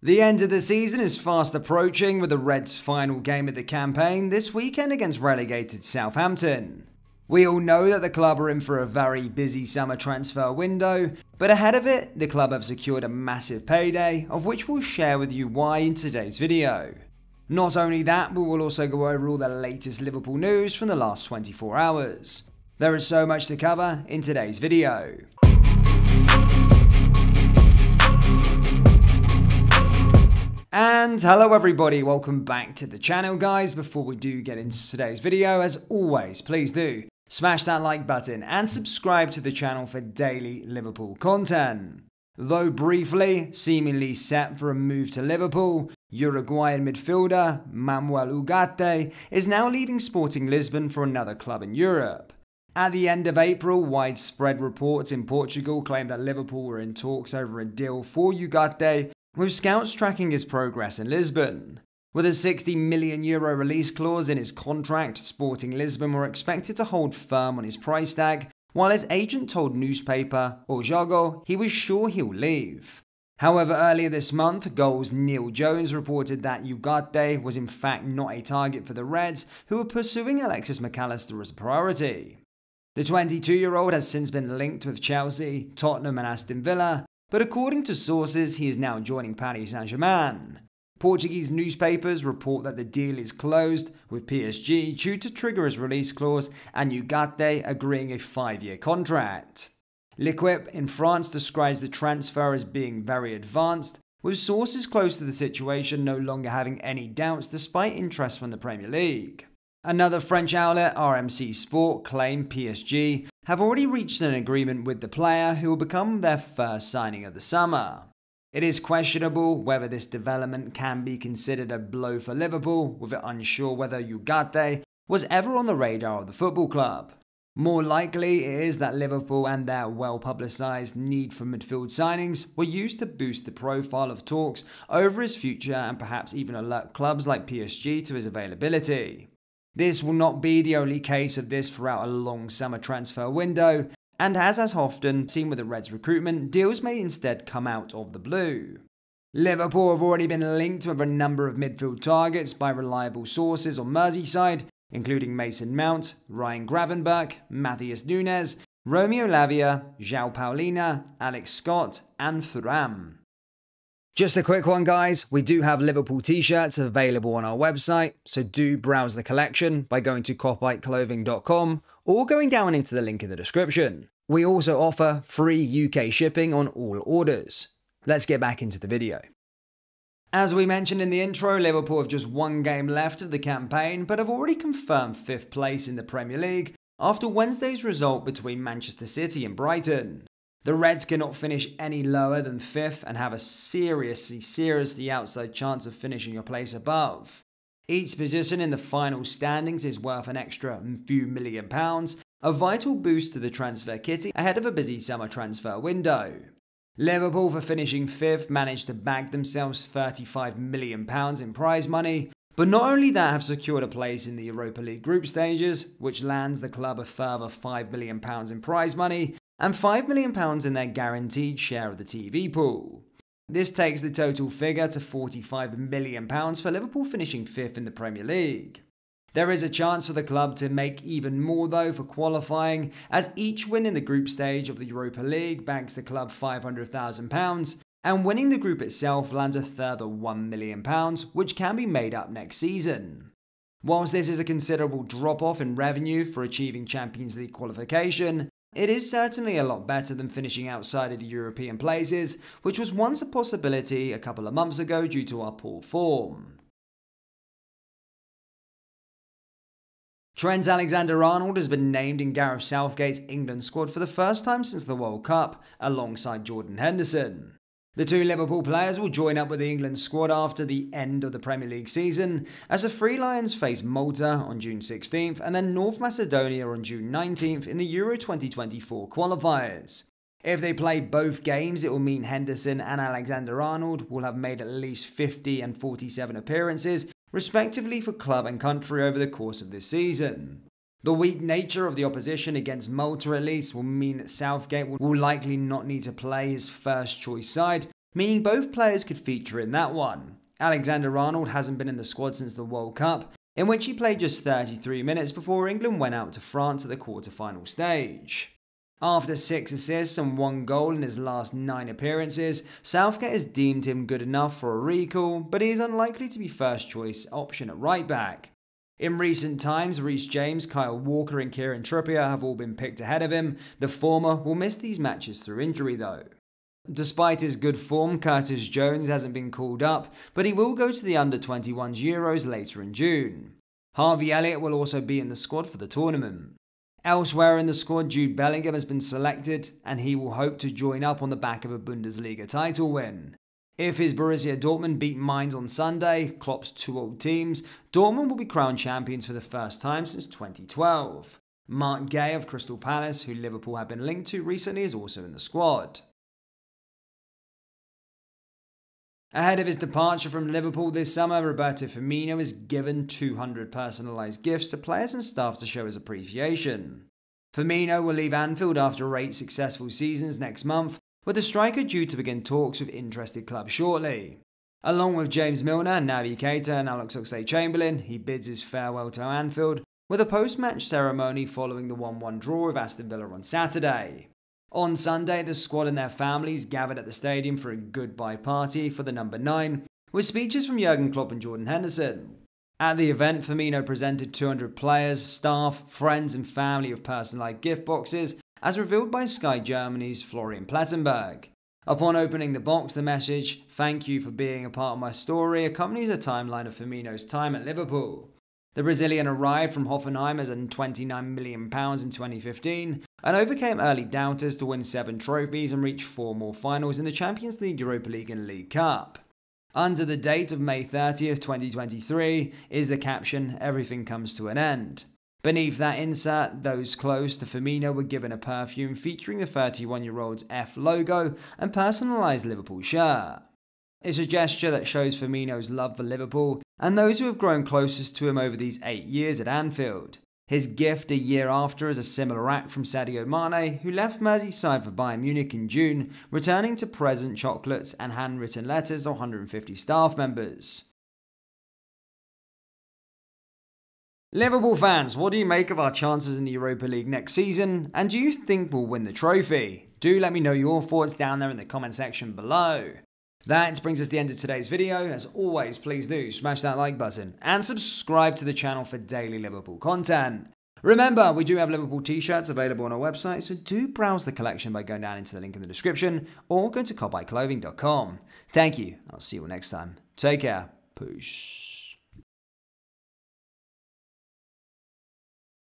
The end of the season is fast approaching with the Reds' final game of the campaign this weekend against relegated Southampton. We all know that the club are in for a very busy summer transfer window, but ahead of it, the club have secured a massive payday, of which we'll share with you why in today's video. Not only that, but we'll also go over all the latest Liverpool news from the last 24 hours. There is so much to cover in today's video. And hello everybody, welcome back to the channel guys. Before we do get into today's video, as always, please do smash that like button and subscribe to the channel for daily Liverpool content. Though briefly, seemingly set for a move to Liverpool, Uruguayan midfielder Manuel Ugarte is now leaving Sporting Lisbon for another club in Europe. At the end of April, widespread reports in Portugal claimed that Liverpool were in talks over a deal for Ugarte, with scouts tracking his progress in Lisbon. With a €60 million release clause in his contract, Sporting Lisbon were expected to hold firm on his price tag, while his agent told newspaper O Jogo he was sure he'll leave. However, earlier this month, Goal's Neil Jones reported that Ugarte was in fact not a target for the Reds, who were pursuing Alexis McAllister as a priority. The 22-year-old has since been linked with Chelsea, Tottenham and Aston Villa, but according to sources, he is now joining Paris Saint-Germain. Portuguese newspapers report that the deal is closed, with PSG due to trigger his release clause and Ugarte agreeing a 5-year contract. L'Equipe in France describes the transfer as being very advanced, with sources close to the situation no longer having any doubts despite interest from the Premier League. Another French outlet, RMC Sport, claimed PSG have already reached an agreement with the player who will become their first signing of the summer. It is questionable whether this development can be considered a blow for Liverpool, with it unsure whether Ugarte was ever on the radar of the football club. More likely it is that Liverpool and their well-publicised need for midfield signings were used to boost the profile of talks over his future and perhaps even alert clubs like PSG to his availability. This will not be the only case of this throughout a long summer transfer window, and as often seen with the Reds recruitment, deals may instead come out of the blue. Liverpool have already been linked with a number of midfield targets by reliable sources on Merseyside, including Mason Mount, Ryan Gravenberch, Matheus Nunes, Romeo Lavia, João Paulina, Alex Scott and Thuram. Just a quick one guys, we do have Liverpool t-shirts available on our website, so do browse the collection by going to copyclothing.com or going down into the link in the description. We also offer free UK shipping on all orders. Let's get back into the video. As we mentioned in the intro, Liverpool have just one game left of the campaign, but have already confirmed 5th place in the Premier League after Wednesday's result between Manchester City and Brighton. The Reds cannot finish any lower than 5th and have a seriously outside chance of finishing a place above. Each position in the final standings is worth an extra few £1 million, a vital boost to the transfer kitty ahead of a busy summer transfer window. Liverpool, for finishing 5th, managed to bag themselves £35 million in prize money, but not only that, have secured a place in the Europa League group stages, which lands the club a further £5 million in prize money, and £5 million in their guaranteed share of the TV pool. This takes the total figure to £45 million for Liverpool finishing 5th in the Premier League. There is a chance for the club to make even more though for qualifying, as each win in the group stage of the Europa League bags the club £500,000, and winning the group itself lands a further £1 million, which can be made up next season. Whilst this is a considerable drop-off in revenue for achieving Champions League qualification, it is certainly a lot better than finishing outside of the European places, which was once a possibility a couple of months ago due to our poor form. Trent Alexander-Arnold has been named in Gareth Southgate's England squad for the first time since the World Cup, alongside Jordan Henderson. The two Liverpool players will join up with the England squad after the end of the Premier League season, as the Three Lions face Malta on June 16th and then North Macedonia on June 19th in the Euro 2024 qualifiers. If they play both games, it will mean Henderson and Alexander-Arnold will have made at least 50 and 47 appearances, respectively for club and country over the course of this season. The weak nature of the opposition against Malta at least will mean that Southgate will likely not need to play his first choice side, meaning both players could feature in that one. Alexander-Arnold hasn't been in the squad since the World Cup, in which he played just 33 minutes before England went out to France at the quarter-final stage. After 6 assists and 1 goal in his last 9 appearances, Southgate has deemed him good enough for a recall, but he is unlikely to be first-choice option at right-back. In recent times, Reece James, Kyle Walker and Kieran Trippier have all been picked ahead of him. The former will miss these matches through injury though. Despite his good form, Curtis Jones hasn't been called up, but he will go to the Under-21s Euros later in June. Harvey Elliott will also be in the squad for the tournament. Elsewhere in the squad, Jude Bellingham has been selected, and he will hope to join up on the back of a Bundesliga title win. If his Borussia Dortmund beat Mainz on Sunday, Klopp's 2 old teams, Dortmund will be crowned champions for the first time since 2012. Mark Gay of Crystal Palace, who Liverpool have been linked to recently, is also in the squad. Ahead of his departure from Liverpool this summer, Roberto Firmino is given 200 personalised gifts to players and staff to show his appreciation. Firmino will leave Anfield after 8 successful seasons next month, with the striker due to begin talks with interested clubs shortly. Along with James Milner, Naby Keita and Alex Oxlade-Chamberlain, he bids his farewell to Anfield, with a post-match ceremony following the 1-1 draw with Aston Villa on Saturday. On Sunday, the squad and their families gathered at the stadium for a goodbye party for the number 9, with speeches from Jurgen Klopp and Jordan Henderson. At the event, Firmino presented 200 players, staff, friends and family with personalised gift boxes, as revealed by Sky Germany's Florian Plettenberg. Upon opening the box, the message, "Thank you for being a part of my story," accompanies a timeline of Firmino's time at Liverpool. The Brazilian arrived from Hoffenheim as £29 million in 2015 and overcame early doubters to win 7 trophies and reach 4 more finals in the Champions League, Europa League and League Cup. Under the date of May 30th, 2023 is the caption, "Everything comes to an end." Beneath that insert, those close to Firmino were given a perfume featuring the 31-year-old's F logo and personalised Liverpool shirt. It's a gesture that shows Firmino's love for Liverpool and those who have grown closest to him over these 8 years at Anfield. His gift a year after is a similar act from Sadio Mane, who left Merseyside for Bayern Munich in June, returning to present chocolates and handwritten letters to 150 staff members. Liverpool fans, what do you make of our chances in the Europa League next season, and do you think we'll win the trophy? Do let me know your thoughts down there in the comment section below. That brings us to the end of today's video. As always, please do smash that like button and subscribe to the channel for daily Liverpool content. Remember, we do have Liverpool t-shirts available on our website, so do browse the collection by going down into the link in the description or go to cobbyclothing.com. Thank you, and I'll see you all next time. Take care. Peace.